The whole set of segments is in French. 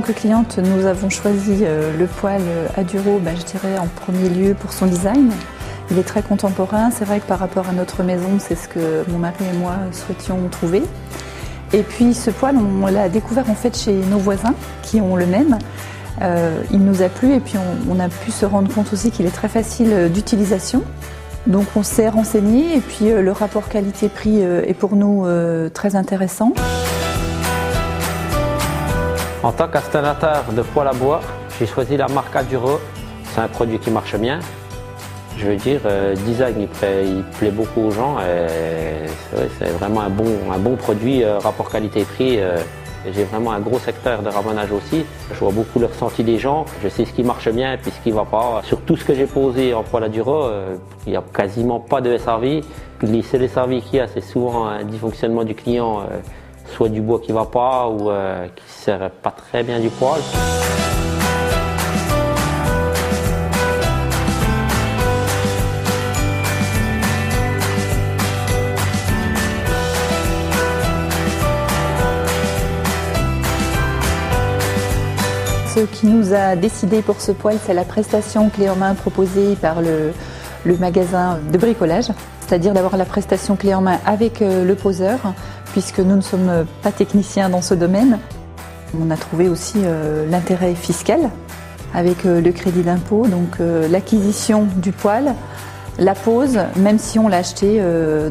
que cliente, nous avons choisi le poêle Aduro, je dirais en premier lieu pour son design. Il est très contemporain, c'est vrai que par rapport à notre maison, c'est ce que mon mari et moi souhaitions trouver. Et puis ce poêle, on l'a découvert en fait chez nos voisins qui ont le même. Il nous a plu et puis on a pu se rendre compte aussi qu'il est très facile d'utilisation. Donc on s'est renseigné et puis le rapport qualité-prix est pour nous très intéressant. En tant qu'installateur de poêle à bois, j'ai choisi la marque Aduro. C'est un produit qui marche bien. Je veux dire, design, il plaît beaucoup aux gens. C'est vraiment un bon produit, rapport qualité-prix. J'ai vraiment un gros secteur de ramonage aussi. Je vois beaucoup le ressenti des gens. Je sais ce qui marche bien et puis ce qui ne va pas. Sur tout ce que j'ai posé en poêle Aduro, il n'y a quasiment pas de SRV. Les seuls SRV qu'il y a, c'est souvent un dysfonctionnement du client, soit du bois qui ne va pas ou qui ne sert pas très bien du poêle. Ce qui nous a décidé pour ce poêle, c'est la prestation clé en main proposée par le magasin de bricolage, c'est-à-dire d'avoir la prestation clé en main avec le poseur, puisque nous ne sommes pas techniciens dans ce domaine. On a trouvé aussi l'intérêt fiscal avec le crédit d'impôt, donc l'acquisition du poêle, la pose, même si on l'a acheté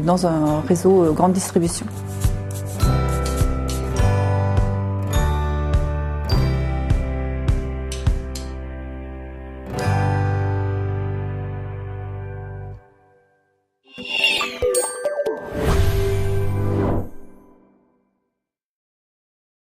dans un réseau grande distribution.